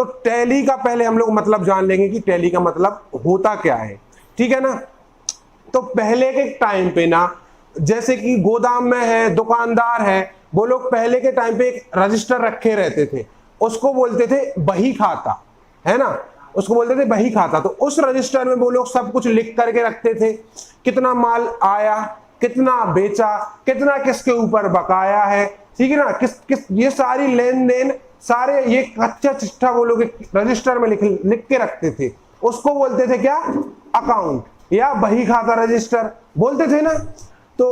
तो टैली का पहले हम लोग मतलब जान लेंगे कि टैली का मतलब होता क्या है, ठीक है ना। तो पहले के टाइम पे ना, जैसे कि गोदाम में है, दुकानदार है, वो लोग पहले के टाइम पे एक रजिस्टर रखे रहते थे, उसको बोलते थे बही खाता, है ना, उसको बोलते थे बही खाता। तो उस रजिस्टर में वो लोग सब कुछ लिख करके रखते थे, कितना माल आया, कितना बेचा, कितना किसके ऊपर बकाया है, ठीक है ना, किस किस, ये सारी लेन देन, सारे ये कच्चा चिट्ठा वो लोग रजिस्टर में लिख के रखते थे, उसको बोलते थे क्या, अकाउंट या बही खाता रजिस्टर बोलते थे ना। तो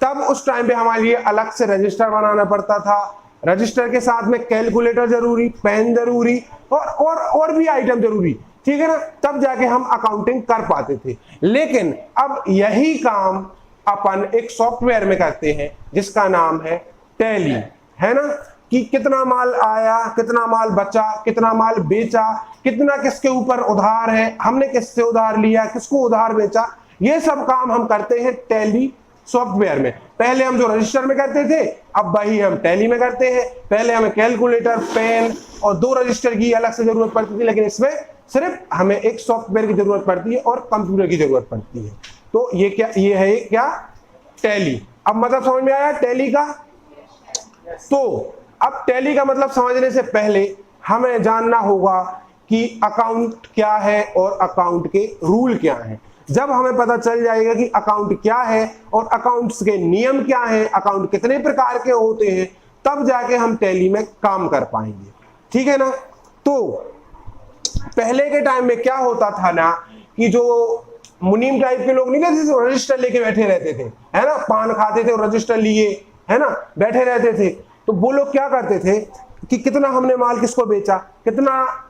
तब उस टाइम पे हमारे लिए अलग से रजिस्टर बनाना पड़ता था, रजिस्टर के साथ में कैलकुलेटर जरूरी, पेन जरूरी, और भी आइटम जरूरी, ठीक है ना, तब जाके हम अकाउंटिंग कर पाते थे। लेकिन अब यही काम अपन एक सॉफ्टवेयर में करते हैं जिसका नाम है टैली, है ना, कि कितना माल आया, कितना माल बचा, कितना माल बेचा, कितना किसके ऊपर उधार है, हमने किससे उधार लिया, किसको उधार बेचा, ये सब काम हम करते हैं टैली सॉफ्टवेयर में। पहले हम जो रजिस्टर में करते थे, अब वही हम टैली में करते हैं। पहले हमें कैलकुलेटर, पेन और 2 रजिस्टर की अलग से जरूरत पड़ती थी, लेकिन इसमें सिर्फ हमें एक सॉफ्टवेयर की जरूरत पड़ती है और कंप्यूटर की जरूरत पड़ती है। तो ये क्या, ये है क्या, टैली। अब मतलब समझ में आया टैली का। तो अब टैली का मतलब समझने से पहले हमें जानना होगा कि अकाउंट क्या है और अकाउंट के रूल क्या हैं। जब हमें पता चल जाएगा कि अकाउंट क्या है और अकाउंट्स के नियम क्या हैं, अकाउंट कितने प्रकार के होते हैं, तब जाके हम टैली में काम कर पाएंगे, ठीक है ना। तो पहले के टाइम में क्या होता था ना, कि जो मुनीम टाइप के लोग नहीं रहते, रजिस्टर लेके बैठे रहते थे, है ना, पान खाते थे और रजिस्टर लिए, है ना, बैठे रहते थे। तो वो लोग क्या करते थे कि कितना हमने माल किसको बेचा, कितना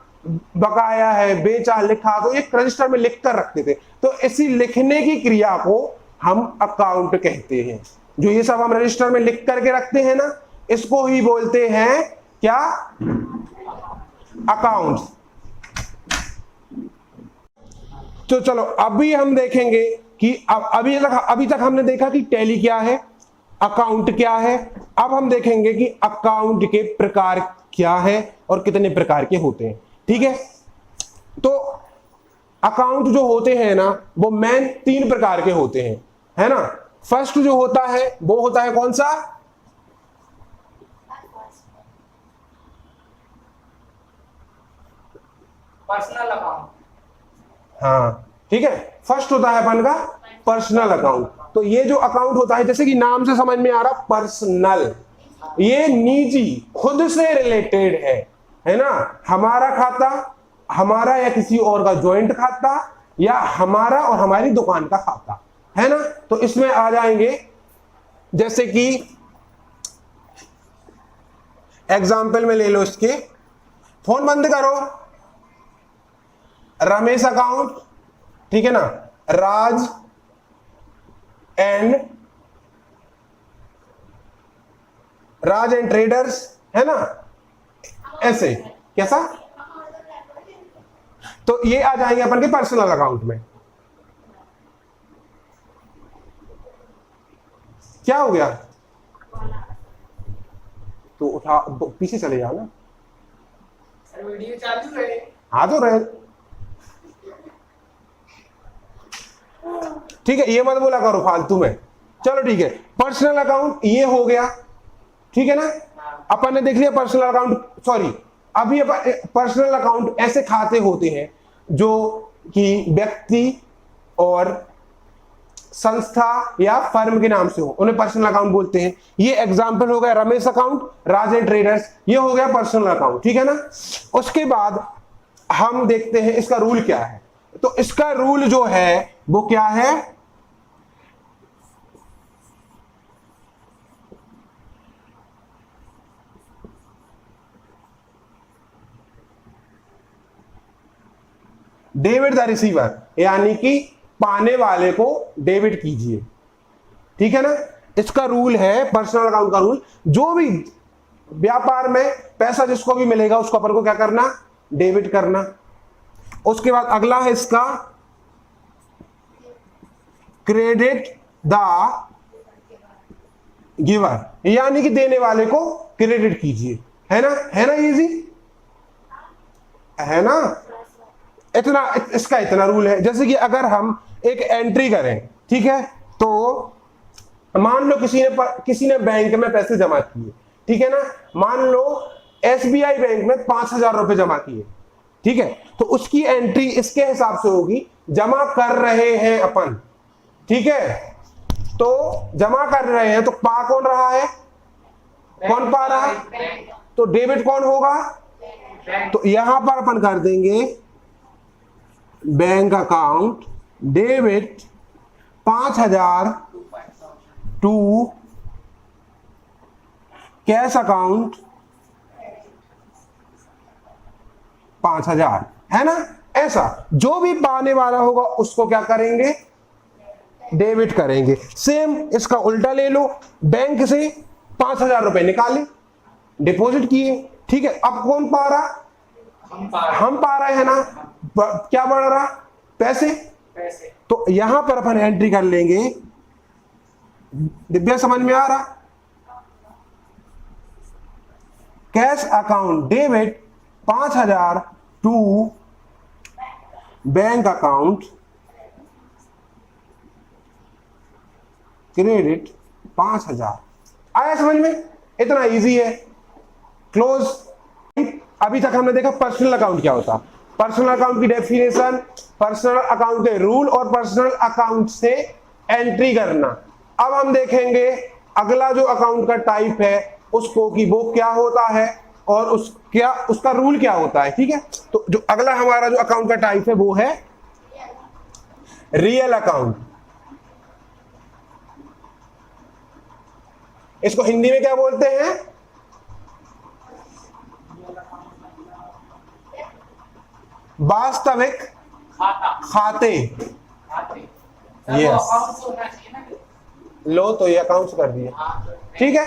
बकाया है, बेचा, लिखा, तो एक रजिस्टर में लिख कर रखते थे। तो इसी लिखने की क्रिया को हम अकाउंट कहते हैं। जो ये सब हम रजिस्टर में लिख करके रखते हैं ना, इसको ही बोलते हैं क्या, अकाउंट। तो चलो अभी हम देखेंगे कि अभी तक हमने देखा कि टैली क्या है, अकाउंट क्या है। अब हम देखेंगे कि अकाउंट के प्रकार क्या है और कितने प्रकार के होते हैं, ठीक है। तो अकाउंट जो होते हैं ना, वो मेन 3 प्रकार के होते हैं, है ना। फर्स्ट जो होता है वो होता है कौन सा, पर्सनल अकाउंट। हाँ ठीक है, फर्स्ट होता है अपन का पर्सनल अकाउंट। तो ये जो अकाउंट होता है, जैसे कि नाम से समझ में आ रहा, पर्सनल, ये निजी, खुद से रिलेटेड है ना। हमारा खाता, हमारा या किसी और का ज्वाइंट खाता, या हमारा और हमारी दुकान का खाता, है ना। तो इसमें आ जाएंगे, जैसे कि एग्जाम्पल में ले लो इसके, फोन बंद करो, रमेश अकाउंट, ठीक है ना, राज एंड ट्रेडर्स, है ना, ऐसे कैसा। तो ये आ जाएंगे अपन के पर्सनल अकाउंट में। क्या हो गया, तो उठा, पीछे चले जाओ ना, वीडियो चालू है। हाँ तो रहे, ठीक है, ये मत बोला करो फालतू में। चलो ठीक है, पर्सनल अकाउंट ये हो गया, ठीक है ना। अपन ने देख लिया पर्सनल अकाउंट, सॉरी, अभी पर्सनल अकाउंट ऐसे खाते होते हैं जो कि व्यक्ति और संस्था या फर्म के नाम से हो, उन्हें पर्सनल अकाउंट बोलते हैं। ये एग्जांपल हो गया Ramesh account, Raj and traders, ये हो गया पर्सनल अकाउंट, ठीक है ना। उसके बाद हम देखते हैं इसका रूल क्या है। तो इसका रूल जो है वो क्या है, डेबिट द रिसीवर, यानी कि पाने वाले को डेबिट कीजिए, ठीक है ना। इसका रूल है पर्सनल अकाउंट का रूल, जो भी व्यापार में पैसा जिसको भी मिलेगा उसको अपन को क्या करना, डेबिट करना। उसके बाद अगला है इसका क्रेडिट द गिवर, यानी कि देने वाले को क्रेडिट कीजिए, है ना, इजी। है ना, इतना इसका इतना रूल है। जैसे कि अगर हम एक एंट्री करें, ठीक है, तो मान लो किसी ने बैंक में पैसे जमा किए, ठीक है ना, मान लो SBI बैंक में 5,000 रुपए जमा किए, ठीक है, तो उसकी एंट्री इसके हिसाब से होगी, जमा कर रहे हैं अपन, ठीक है, तो जमा कर रहे हैं तो पा कौन रहा है, कौन पा रहा है, तो डेबिट कौन होगा, तो यहां पर अपन कर देंगे bank account debit 5,000 to cash account 5,000, है ना। ऐसा जो भी पाने वाला होगा उसको क्या करेंगे, डेबिट करेंगे। सेम इसका उल्टा ले लो, बैंक से 5,000 रुपए निकाले, डिपॉजिट किए, ठीक है, अब कौन पा रहा, हम पा रहे हैं ना, क्या बढ़ रहा, पैसे, तो यहां पर अपन एंट्री कर लेंगे। दिव्या समझ में आ रहा, cash account debit 5,000 to bank account credit 5,000। आया समझ में, इतना इजी है, क्लोज। अभी तक हमने देखा पर्सनल अकाउंट क्या होता, पर्सनल अकाउंट की डेफिनेशन, पर्सनल अकाउंट के रूल और पर्सनल अकाउंट से एंट्री करना। अब हम देखेंगे अगला जो अकाउंट का टाइप है उसको, कि वो क्या होता है और उसका रूल क्या होता है, ठीक है। तो जो अगला हमारा जो अकाउंट का टाइप है वो है रियल अकाउंट। इसको हिंदी में क्या बोलते हैं, वास्तविक खाते। यस, लो तो ये अकाउंट्स कर दिए, ठीक है,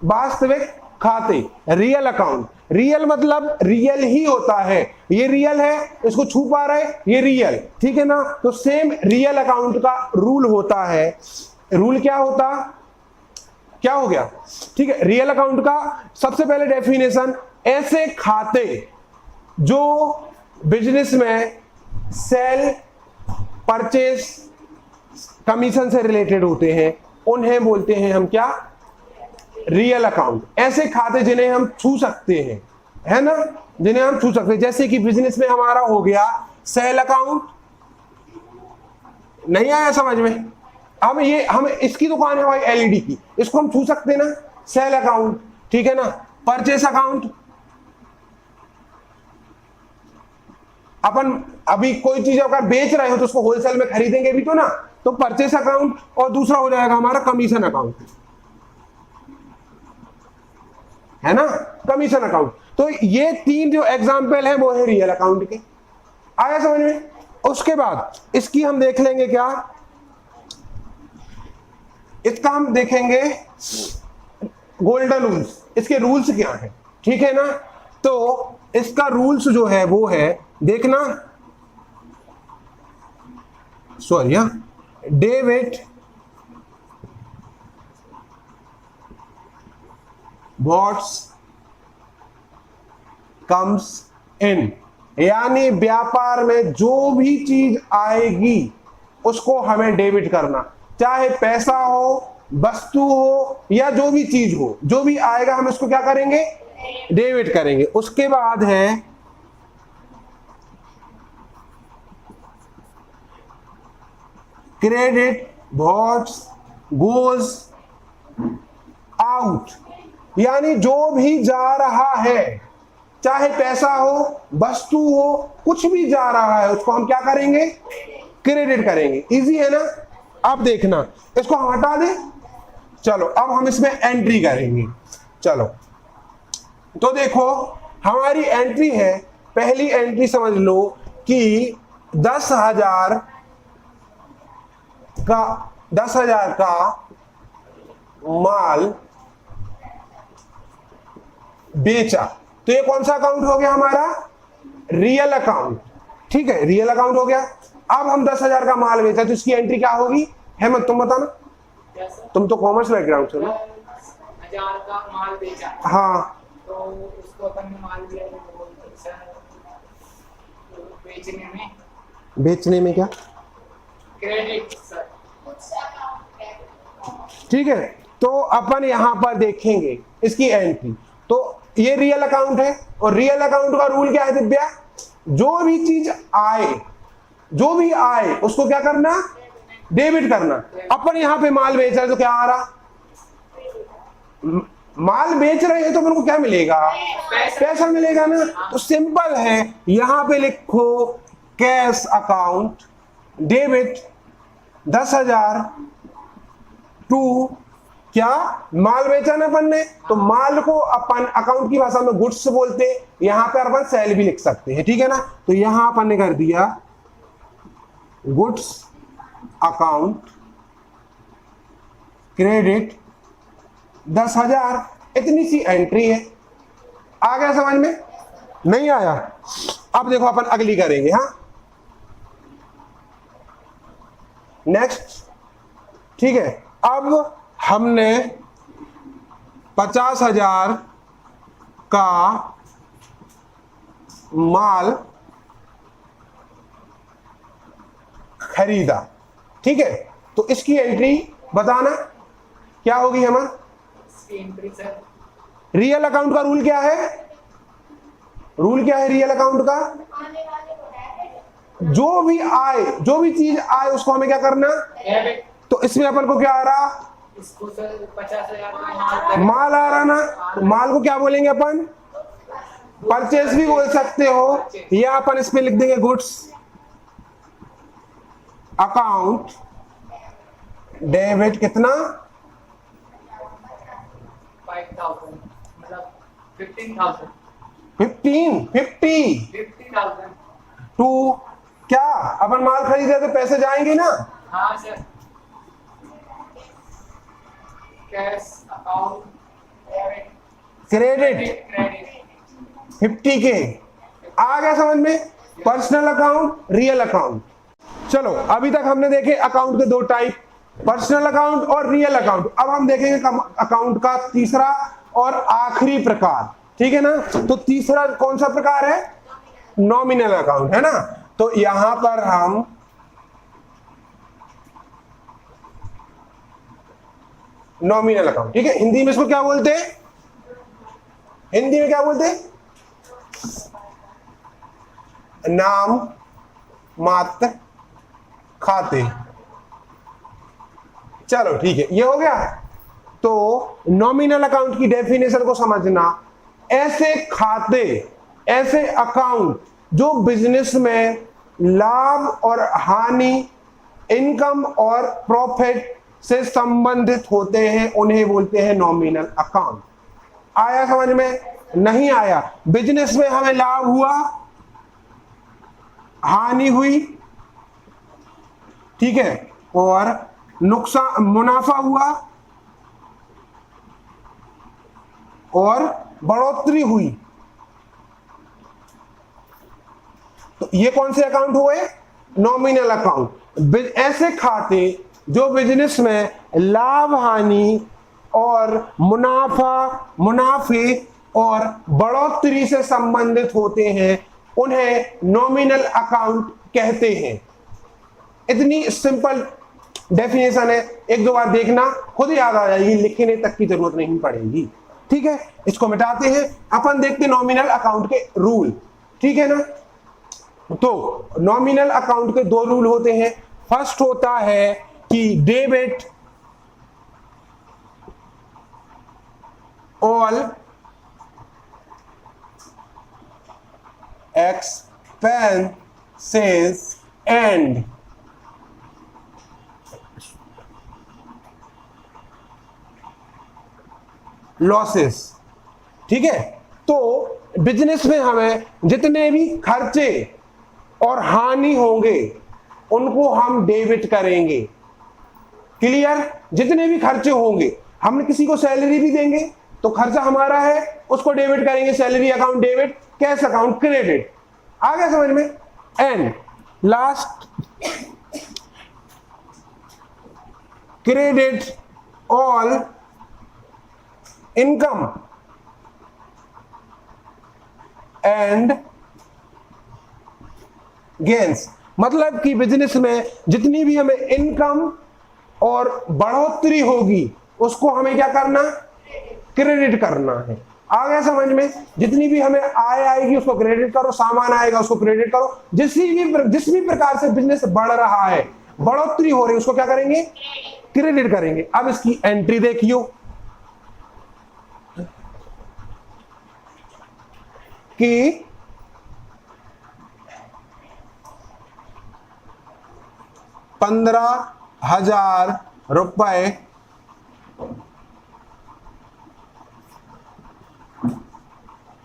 वास्तविक खाते, रियल अकाउंट। रियल मतलब रियल ही होता है, ये रियल है, इसको छू पा रहा है, ये रियल, ठीक है ना। तो सेम रियल अकाउंट का रूल होता है, रूल क्या होता, क्या हो गया, ठीक है। रियल अकाउंट का सबसे पहले डेफिनेशन, ऐसे खाते जो बिजनेस में सेल, परचेस, कमीशन से रिलेटेड होते हैं उन्हें बोलते हैं हम क्या, रियल अकाउंट। ऐसे खाते जिन्हें हम छू सकते हैं, है ना, जिन्हें हम छू सकते हैं। जैसे कि बिजनेस में हमारा हो गया सेल अकाउंट, नहीं आया समझ में, हम इसकी दुकान है भाई LED की, इसको हम छू सकते हैं ना, सेल अकाउंट, ठीक है ना। परचेस अकाउंट, अपन अभी कोई चीज अगर बेच रहे हो तो उसको होलसेल में खरीदेंगे भी तो ना, तो परचेस अकाउंट। और दूसरा हो जाएगा हमारा कमीशन अकाउंट, है ना, कमीशन अकाउंट। तो ये तीन जो एग्जांपल है वो है रियल अकाउंट के। आया समझ में। उसके बाद इसकी हम देख लेंगे क्या, इसका हम देखेंगे गोल्डन रूल्स, इसके रूल्स क्या है, ठीक है ना। तो इसका रूल्स जो है वो है, देखना, sorry, debit what's comes in, यानी व्यापार में जो भी चीज आएगी उसको हमें डेबिट करना, चाहे पैसा हो, वस्तु हो, या जो भी चीज हो, जो भी आएगा हम इसको क्या करेंगे, डेबिट करेंगे। उसके बाद है क्रेडिट व्हाट्स गोज आउट, यानी जो भी जा रहा है, चाहे पैसा हो, वस्तु हो, कुछ भी जा रहा है उसको हम क्या करेंगे, क्रेडिट करेंगे। इजी है ना। अब देखना, इसको हम हटा दें, चलो अब हम इसमें एंट्री करेंगे। चलो तो देखो हमारी एंट्री है, पहली एंट्री समझ लो कि 10,000 का माल बेचा, तो ये कौन सा अकाउंट हो गया हमारा, रियल अकाउंट, ठीक है, रियल अकाउंट हो गया। अब हम 10,000 का माल बेचा तो इसकी एंट्री क्या होगी, हेमंत तुम बताना, तुम तो कॉमर्स बैकग्राउंड से ना। 1000 का माल बेचा, हाँ, तो उसको अपन ने माल दिया, बेचने में बेचने में क्या? Credit sir. ठीक है, तो अपन यहां पर देखेंगे इसकी एंट्री। तो ये रियल अकाउंट है, और रियल अकाउंट का रूल क्या है दिव्या? जो भी चीज आए, जो भी आए उसको क्या करना? डेबिट करना। अपन यहां पे माल बेच रहे हैं तो क्या आ रहा? माल बेच रहे हैं तो अपन को क्या मिलेगा? पैसा मिलेगा ना। तो सिंपल है, यहां पे लिखो कैश अकाउंट डेबिट 10,000 टू क्या? माल बेचा ना अपन ने, तो माल को अपन अकाउंट की भाषा में गुड्स बोलते हैं, यहां पर अपन सेल भी लिख सकते हैं, ठीक है ना। तो यहां अपन ने कर दिया गुड्स अकाउंट क्रेडिट 10,000, इतनी सी एंट्री है। आ गया समझ में? नहीं आया? अब देखो अपन अगली करेंगे। हाँ, नेक्स्ट, ठीक है। अब हमने 50,000 का माल खरीदा, ठीक है। तो इसकी एंट्री बताना क्या होगी हमारा? एंट्री सर, रियल अकाउंट का रूल क्या है? रूल क्या है रियल अकाउंट का? जो भी आए, जो भी चीज आए उसको हमें क्या करना? डेबिट। तो इसमें अपन को क्या आ रहा? इसको सर 50,000 का माल आ रहा ना। तो माल को क्या बोलेंगे अपन? परचेस भी बोल सकते हो, या अपन इसमें लिख देंगे गुड्स अकाउंट डेबिट कितना? 5,000 मतलब 15,000 50 टू क्या? अपन माल खरीदे तो पैसे जाएंगे ना। हाँ sir, cash account debit credit credit 50 के। आ गया समझ में? Personal account, real account. चलो, अभी तक हमने देखे अकाउंट के दो टाइप, पर्सनल अकाउंट और रियल अकाउंट। अब हम देखेंगे अकाउंट का तीसरा और आखिरी प्रकार, ठीक है ना। तो तीसरा कौन सा प्रकार है? नॉमिनल अकाउंट, है ना। तो यहां पर हम नॉमिनल अकाउंट, ठीक है। हिंदी में इसको क्या बोलते हैं? हिंदी में क्या बोलते हैं? नाम मात्र खाते। चलो ठीक है, ये हो गया। तो नॉमिनल अकाउंट की डेफिनेशन को समझना, ऐसे खाते, ऐसे अकाउंट जो बिजनेस में लाभ और हानि, इनकम और प्रॉफिट से संबंधित होते हैं, उन्हें बोलते हैं नॉमिनल अकाउंट। आया समझ में? नहीं आया? बिजनेस में हमें लाभ हुआ, हानि हुई, ठीक है, और नुकसान, मुनाफा हुआ और बढ़ोतरी हुई, तो ये कौन से अकाउंट हुए? Nominal account. ऐसे खाते जो बिजनेस में लाभ, हानि और मुनाफे और बढ़ोतरी से संबंधित होते हैं, उन्हें नॉमिनल अकाउंट कहते हैं। इतनी सिंपल डेफिनेशन है, एक दो बार देखना, खुद याद आ जाएगी, लिखने तक की जरूरत नहीं पड़ेगी, ठीक है। इसको मिटाते हैं, अपन देखते हैं नॉमिनल अकाउंट के रूल, ठीक है ना। तो नॉमिनल अकाउंट के दो रूल होते हैं। फर्स्ट होता है कि debit all expenses and losses, ठीक है। तो बिजनेस में हमें जितने भी खर्चे और हानि होंगे उनको हम डेबिट करेंगे, क्लियर। जितने भी खर्चे होंगे, हमने किसी को सैलरी भी देंगे तो खर्चा हमारा है, उसको डेबिट करेंगे, salary account debit, cash account credit. आ गया समझ में? And last, credit all income and gains, मतलब कि बिजनेस में जितनी भी हमें इनकम और बढ़ोतरी होगी उसको हमें क्या करना, क्रेडिट करना है। आ गया समझ में? जितनी भी हमें आय आएगी उसको क्रेडिट करो, सामान आएगा उसको क्रेडिट करो। जिस भी प्रकार से बिजनेस बढ़ रहा है, बढ़ोतरी हो रही है, उसको क्या करेंगे, क्रेडिट करेंगे। अब इसकी एंट्री देखियो कि 15,000 रुपए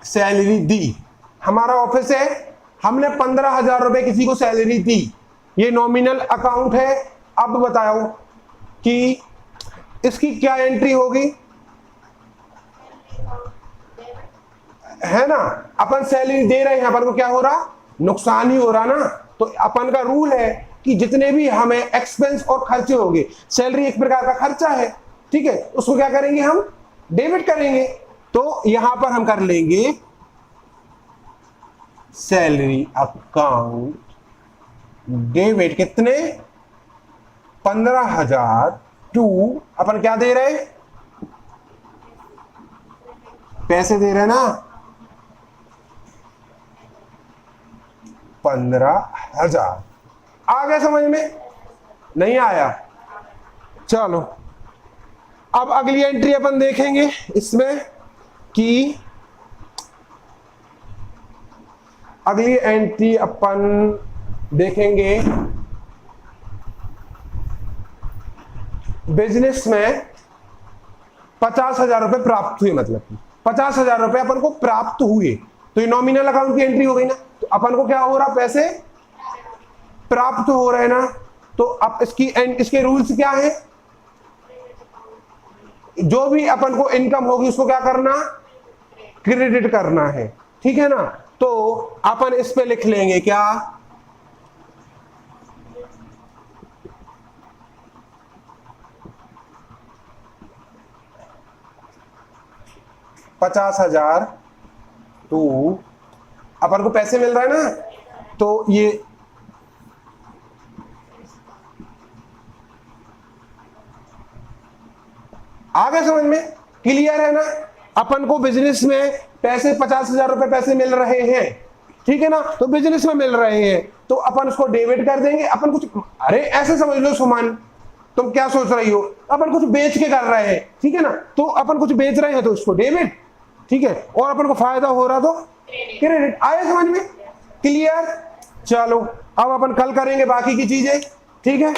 सैलरी दी। हमारा ऑफिस है, हमने 15,000 रुपए किसी को सैलरी दी, ये नॉमिनल अकाउंट है। अब बताओ कि इसकी क्या एंट्री होगी, है ना? अपन सैलरी दे रहे हैं, अपन को क्या हो रहा, नुकसान ही हो रहा ना। तो अपन का रूल है कि जितने भी हमें एक्सपेंस और खर्चे होंगे, सैलरी एक प्रकार का खर्चा है, ठीक है, उसको क्या करेंगे, हम डेबिट करेंगे। तो यहां पर हम कर लेंगे सैलरी अकाउंट डेबिट, कितने, 15,000 टू, अपन क्या दे रहे हैं, पैसे दे रहे हैं ना, 15,000। आ गया समझ में? नहीं आया? चलो अब अगली एंट्री अपन देखेंगे इसमें कि अगली एंट्री अपन देखेंगे बिजनेस में 50,000 रुपए प्राप्त हुए, मतलब 50,000 रुपए अपन को प्राप्त हुए, तो ये नॉमिनल अकाउंट की एंट्री हो गई ना। तो अपन को क्या हो रहा, पैसे प्राप्त हो रहे ना। तो अब इसके रूल्स क्या है, जो भी अपन को इनकम होगी उसको क्या करना, क्रेडिट करना है, ठीक है ना। तो अपन इस पे लिख लेंगे क्या, $50,000 टू, अपन को पैसे मिल रहा है ना, तो ये आ गया समझ में, क्लियर है ना। अपन को बिजनेस में पैसे 50,000 रुपए पैसे मिल रहे हैं, ठीक है ना, तो बिजनेस में मिल रहे हैं तो अपन उसको डेबिट कर देंगे। अपन कुछ, अरे ऐसे समझ लो सुमन, तुम क्या सोच रही हो, अपन कुछ बेच के कर रहे हैं, ठीक है ना, तो अपन कुछ बेच रहे हैं तो उसको डेबिट, ठीक है, और अपन को फायदा हो रहा तो क्रेडिट। आया समझ में, क्लियर? चलो अब अपन कल करेंगे बाकी की चीजें, ठीक है।